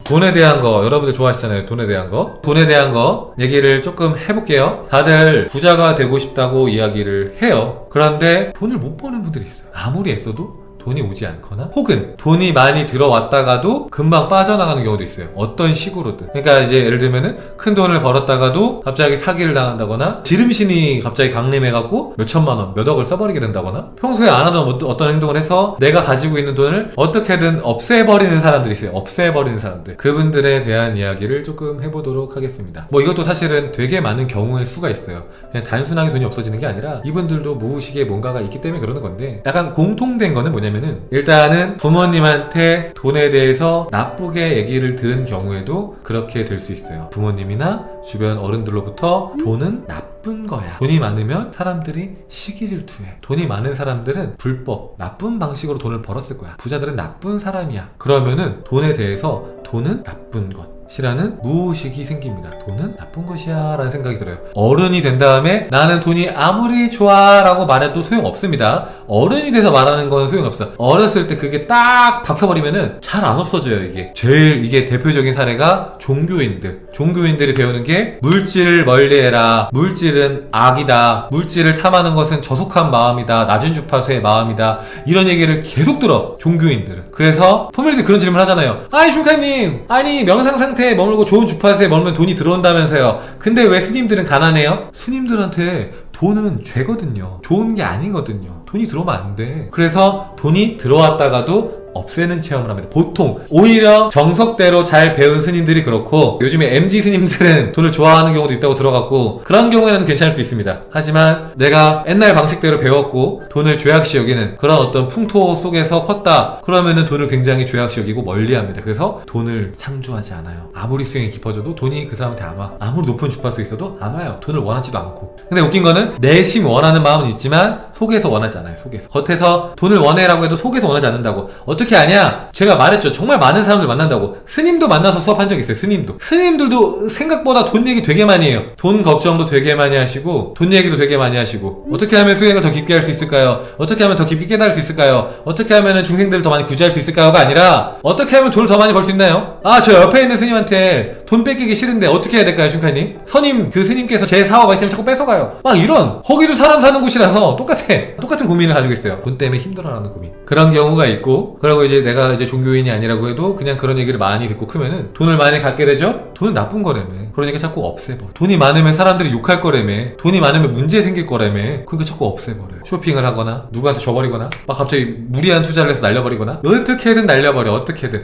돈에 대한 거 여러분들 좋아하시잖아요. 돈에 대한 거 얘기를 조금 해볼게요. 다들 부자가 되고 싶다고 이야기를 해요. 그런데 돈을 못 버는 분들이 있어요. 아무리 애써도 돈이 오지 않거나 혹은 돈이 많이 들어왔다가도 금방 빠져나가는 경우도 있어요. 어떤 식으로든. 그러니까 이제 예를 들면은 큰 돈을 벌었다가도 갑자기 사기를 당한다거나 지름신이 갑자기 강림해갖고 몇 천만 원, 몇 억을 써버리게 된다거나 평소에 안 하던 어떤 행동을 해서 내가 가지고 있는 돈을 어떻게든 없애버리는 사람들이 있어요. 없애버리는 사람들. 그분들에 대한 이야기를 조금 해보도록 하겠습니다. 뭐 이것도 사실은 되게 많은 경우의 수가 있어요. 그냥 단순하게 돈이 없어지는 게 아니라 이분들도 무의식에 뭔가가 있기 때문에 그러는 건데 약간 공통된 거는 뭐냐면 일단은 부모님한테 돈에 대해서 나쁘게 얘기를 들은 경우에도 그렇게 될 수 있어요. 부모님이나 주변 어른들로부터 돈은 나쁜 거야. 돈이 많으면 사람들이 시기 질투해. 돈이 많은 사람들은 불법, 나쁜 방식으로 돈을 벌었을 거야. 부자들은 나쁜 사람이야. 그러면은 돈에 대해서 돈은 나쁜 것 이라는 무의식이 생깁니다. 돈은 나쁜 것이야 라는 생각이 들어요. 어른이 된 다음에 나는 돈이 아무리 좋아 라고 말해도 소용없습니다. 어른이 돼서 말하는 건 소용없어. 어렸을 때 그게 딱 박혀버리면은 잘 안 없어져요. 이게 대표적인 사례가 종교인들이 배우는 게 물질을 멀리해라, 물질은 악이다, 물질을 탐하는 것은 저속한 마음이다, 낮은 주파수의 마음이다, 이런 얘기를 계속 들어 종교인들은. 그래서 포뮬리티 그런 질문을 하잖아요. 아니 슈카님, 아니 명상 상태에 머물고 좋은 주파수에 머물면 돈이 들어온다면서요. 근데 왜 스님들은 가난해요? 스님들한테 돈은 죄거든요. 좋은 게 아니거든요. 돈이 들어오면 안 돼. 그래서 돈이 들어왔다가도 없애는 체험을 합니다. 보통 오히려 정석대로 잘 배운 스님들이 그렇고 요즘에 MZ 스님들은 돈을 좋아하는 경우도 있다고 들어갔고 그런 경우에는 괜찮을 수 있습니다. 하지만 내가 옛날 방식대로 배웠고 돈을 죄악시 여기는 그런 어떤 풍토 속에서 컸다 그러면은 돈을 굉장히 죄악시 여기고 멀리합니다. 그래서 돈을 창조하지 않아요. 아무리 수행이 깊어져도 돈이 그 사람한테 안 와. 아무리 높은 주파수 있어도 안 와요. 돈을 원하지도 않고. 근데 웃긴 거는 내심 원하는 마음은 있지만 속에서 원하지 않아요. 속에서. 겉에서 돈을 원해라고 해도 속에서 원하지 않는다고. 어떻게 아냐? 제가 말했죠. 정말 많은 사람들 만난다고. 스님도 만나서 수업한 적 있어요. 스님들도 생각보다 돈 얘기 되게 많이 해요. 돈 걱정도 되게 많이 하시고 돈 얘기도 되게 많이 하시고 어떻게 하면 수행을 더 깊게 할 수 있을까요? 어떻게 하면 더 깊게 깨달을 수 있을까요? 어떻게 하면 중생들을 더 많이 구제할 수 있을까요가 아니라 어떻게 하면 돈을 더 많이 벌 수 있나요? 아, 저 옆에 있는 스님한테 돈 뺏기기 싫은데 어떻게 해야 될까요, 준카님? 그 스님께서 제 사업 아이템을 자꾸 뺏어가요. 막 이런. 거기도 사람 사는 곳이라서 똑같은 고민을 가지고 있어요. 돈 때문에 힘들어하는 고민. 그런 경우가 있고, 그리고 이제 내가 이제 종교인이 아니라고 해도 그냥 그런 얘기를 많이 듣고 크면은 돈을 많이 갖게 되죠? 돈은 나쁜 거라며. 그러니까 자꾸 없애버려. 돈이 많으면 사람들이 욕할 거라며. 돈이 많으면 문제 생길 거라며. 그러니까 자꾸 없애버려요. 쇼핑을 하거나 누구한테 줘버리거나 막 갑자기 무리한 투자를 해서 날려버리거나 어떻게든 날려버려.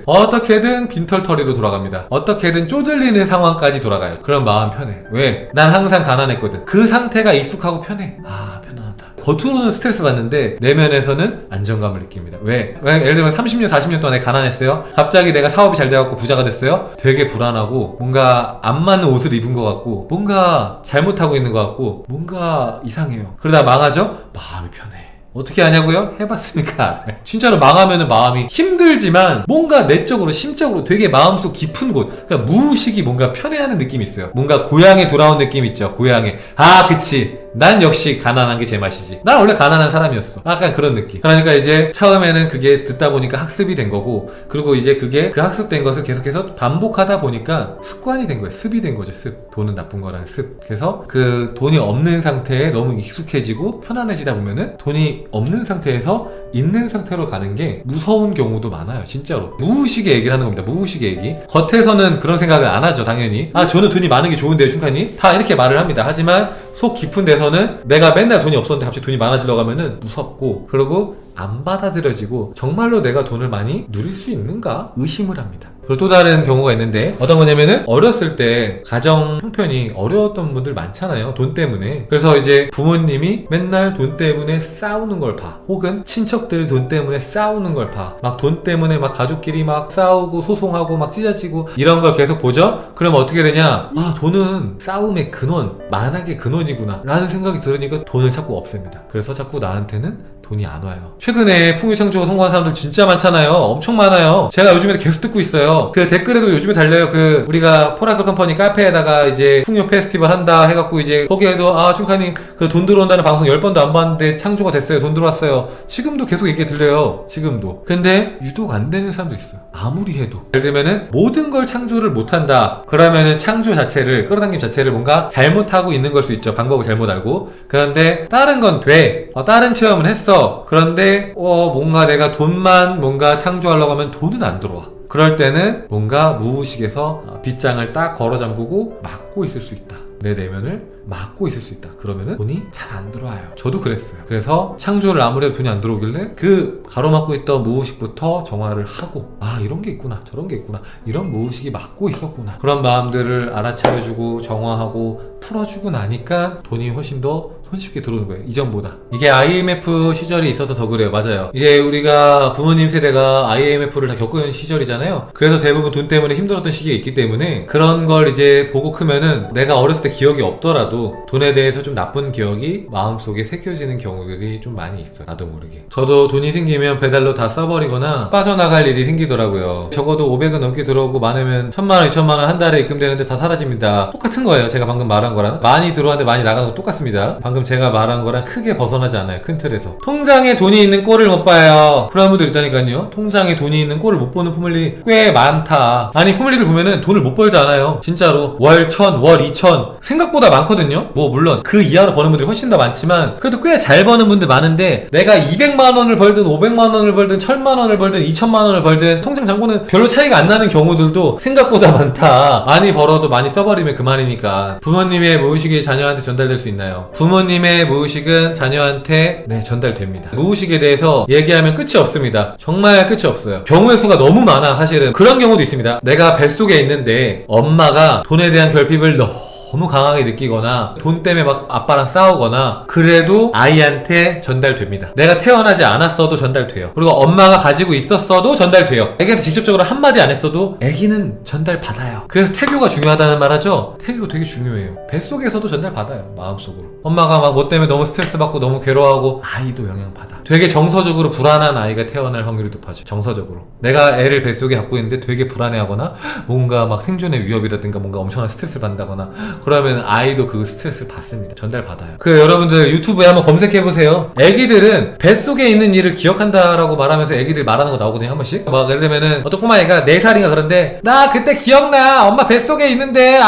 어떻게든 빈털터리로 돌아갑니다. 어떻게든 쪼들리는 상황까지 돌아가요. 그럼 마음 편해. 왜? 난 항상 가난했거든. 그 상태가 익숙하고 편해. 아, 편안하다. 겉으로는 스트레스 받는데 내면에서는 안정감을 느낍니다. 왜? 예를 들면 30년, 40년 동안에 가난했어요. 갑자기 내가 사업이 잘 돼갖고 부자가 됐어요. 되게 불안하고 뭔가 안 맞는 옷을 입은 것 같고 뭔가 잘못하고 있는 것 같고 뭔가 이상해요. 그러다 망하죠? 마음이 편해. 어떻게 하냐고요? 해봤으니까 알아요. 진짜로 망하면은 마음이 힘들지만 뭔가 내적으로 심적으로 되게 마음속 깊은 곳, 그러니까 무의식이 뭔가 편해하는 느낌이 있어요. 뭔가 고향에 돌아온 느낌 있죠. 고향에. 아, 그치. 난 역시 가난한 게 제 맛이지. 난 원래 가난한 사람이었어. 약간 그런 느낌. 그러니까 이제 처음에는 그게 듣다 보니까 학습이 된 거고, 그리고 이제 그게 그 학습된 것을 계속해서 반복하다 보니까 습관이 된 거예요. 습이 된 거죠. 습. 돈은 나쁜 거라는 습. 그래서 그 돈이 없는 상태에 너무 익숙해지고 편안해지다 보면은 돈이 없는 상태에서 있는 상태로 가는 게 무서운 경우도 많아요. 진짜로. 무의식의 얘기를 하는 겁니다. 무의식의 얘기. 겉에서는 그런 생각을 안 하죠. 당연히. 아, 저는 돈이 많은 게 좋은데요, 슈카님? 다 이렇게 말을 합니다. 하지만 속 깊은 데서는 내가 맨날 돈이 없었는데 갑자기 돈이 많아지려고 하면은 무섭고, 그리고 안 받아들여지고 정말로 내가 돈을 많이 누릴 수 있는가 의심을 합니다. 그리고 또 다른 경우가 있는데 어떤 거냐면은 어렸을 때 가정 형편이 어려웠던 분들 많잖아요. 돈 때문에. 그래서 이제 부모님이 맨날 돈 때문에 싸우는 걸 봐. 혹은 친척들이 돈 때문에 싸우는 걸 봐. 막 돈 때문에 막 가족끼리 막 싸우고 소송하고 막 찢어지고 이런 걸 계속 보죠? 그럼 어떻게 되냐? 아, 돈은 싸움의 근원, 만악의 근원이구나 라는 생각이 들으니까 돈을 자꾸 없앱니다. 그래서 자꾸 나한테는 돈이 안 와요. 최근에 풍요창조 성공한 사람들 진짜 많잖아요. 엄청 많아요. 제가 요즘에 계속 듣고 있어요. 그 댓글에도 요즘에 달려요. 그 우리가 포라클 컴퍼니 카페에다가 이제 풍요 페스티벌 한다 해갖고 이제 거기에도 충카님 그 돈 들어온다는 방송 10번도 안 봤는데 창조가 됐어요. 돈 들어왔어요. 지금도 계속 얘기 들려요. 지금도. 근데 유독 안 되는 사람도 있어요. 아무리 해도. 예를 들면은 모든 걸 창조를 못한다. 그러면은 창조 자체를 끌어당김 자체를 뭔가 잘못하고 있는 걸 수 있죠. 방법을 잘못 알고. 그런데 다른 건 돼. 다른 체험을 했어. 그런데 뭔가 내가 돈만 뭔가 창조하려고 하면 돈은 안 들어와. 그럴 때는 뭔가 무의식에서 빗장을 딱 걸어 잠그고 막고 있을 수 있다. 내 내면을 막고 있을 수 있다. 그러면은 돈이 잘 안 들어와요. 저도 그랬어요. 그래서 창조를 아무래도 돈이 안 들어오길래 그 가로막고 있던 무의식부터 정화를 하고 이런 게 있구나 저런 게 있구나 이런 무의식이 막고 있었구나 그런 마음들을 알아차려주고 정화하고 풀어주고 나니까 돈이 훨씬 더 손쉽게 들어오는 거예요. 이전보다. 이게 IMF 시절이 있어서 더 그래요. 맞아요. 이제 우리가 부모님 세대가 IMF를 다 겪은 시절이잖아요. 그래서 대부분 돈 때문에 힘들었던 시기에 있기 때문에 그런 걸 이제 보고 크면은 내가 어렸을 때 기억이 없더라도 돈에 대해서 좀 나쁜 기억이 마음속에 새겨지는 경우들이 좀 많이 있어요. 나도 모르게. 저도 돈이 생기면 배달로 다 써버리거나 빠져나갈 일이 생기더라고요. 적어도 500은 넘게 들어오고 많으면 1000만원, 2000만원 한 달에 입금되는데 다 사라집니다. 똑같은 거예요. 제가 방금 말한 거랑. 많이 들어왔는데 많이 나가는 거 똑같습니다. 방금 제가 말한 거랑 크게 벗어나지 않아요. 큰 틀에서. 통장에 돈이 있는 꼴을 못 봐요. 그런 분들 있다니까요. 통장에 돈이 있는 꼴을 못 보는 포뮬리 꽤 많다. 아니 포뮬리를 보면은 돈을 못 벌지 않아요. 진짜로. 월 1000, 월 2000 생각보다 많거든요. 뭐 물론 그 이하로 버는 분들이 훨씬 더 많지만 그래도 꽤 잘 버는 분들 많은데 내가 200만원을 벌든 500만원을 벌든 1000만원을 벌든 2000만원을 벌든 통장 잔고는 별로 차이가 안 나는 경우들도 생각보다 많다. 많이 벌어도 많이 써버리면 그만이니까. 부모님의 무의식이 자녀한테 전달될 수 있나요? 부모님의 무의식은 자녀한테 전달됩니다. 무의식에 대해서 얘기하면 끝이 없습니다. 정말 끝이 없어요. 경우의 수가 너무 많아. 사실은 그런 경우도 있습니다. 내가 뱃속에 있는데 엄마가 돈에 대한 결핍을 너무 강하게 느끼거나 돈 때문에 막 아빠랑 싸우거나 그래도 아이한테 전달됩니다. 내가 태어나지 않았어도 전달돼요. 그리고 엄마가 가지고 있었어도 전달돼요. 애기한테 직접적으로 한마디 안 했어도 애기는 전달받아요. 그래서 태교가 중요하다는 말 하죠? 태교 되게 중요해요. 뱃속에서도 전달받아요. 마음속으로. 엄마가 막 뭐 때문에 너무 스트레스 받고 너무 괴로워하고 아이도 영향받아. 되게 정서적으로 불안한 아이가 태어날 확률이 높아져. 정서적으로. 내가 애를 뱃속에 갖고 있는데 되게 불안해하거나 뭔가 막 생존의 위협이라든가 뭔가 엄청난 스트레스를 받는다거나 그러면 아이도 그 스트레스를 받습니다. 전달받아요. 여러분들 유튜브에 한번 검색해보세요. 애기들은 뱃속에 있는 일을 기억한다라고 말하면서 애기들 말하는 거 나오거든요. 한 번씩. 막 예를 들면은 어떤 꼬마애가 4살인가 그런데 나 그때 기억나. 엄마 뱃속에 있는데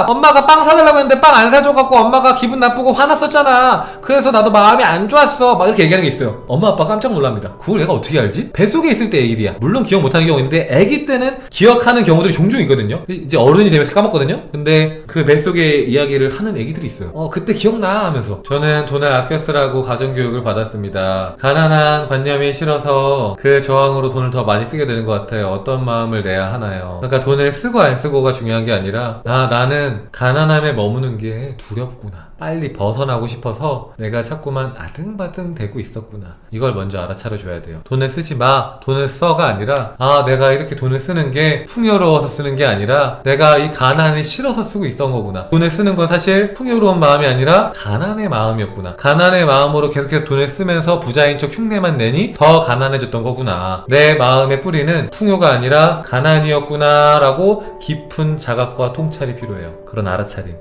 엄마가 빵 사달라고 했는데 빵 안 사줘갖고 엄마가 기분 나쁘고 화났었잖아. 그래서 나도 마음이 안 좋았어. 막 이렇게 얘기하는 게 있어요. 엄마 아빠 깜짝 놀랍니다. 그걸 얘가 어떻게 알지? 뱃속에 있을 때 얘기야. 물론 기억 못하는 경우 있는데 애기 때는 기억하는 경우들이 종종 있거든요. 이제 어른이 되면서 까먹거든요. 근데 그 뱃속의 이야기를 하는 애기들이 있어요. 그때 기억나 하면서. 저는 돈을 아껴 쓰라고 가정교육을 받았습니다. 가난한 관념이 싫어서 그 저항으로 돈을 더 많이 쓰게 되는 것 같아요. 어떤 마음을 내야 하나요? 그러니까 돈을 쓰고 안 쓰고가 중요한 게 아니라 나는 가난함에 머무는 게 두렵구나. 빨리 벗어나고 싶어서 내가 자꾸만 아등바등 대고 있었구나. 이걸 먼저 알아차려줘야 돼요. 돈을 쓰지 마. 돈을 써가 아니라 내가 이렇게 돈을 쓰는 게 풍요로워서 쓰는 게 아니라 내가 이 가난이 싫어서 쓰고 있던 거구나. 돈을 쓰는 건 사실 풍요로운 마음이 아니라 가난의 마음이었구나. 가난의 마음으로 계속해서 돈을 쓰면서 부자인 척 흉내만 내니 더 가난해졌던 거구나. 내 마음의 뿌리는 풍요가 아니라 가난이었구나 라고 깊은 자각과 통찰이 필요해요. 그런 알아차림.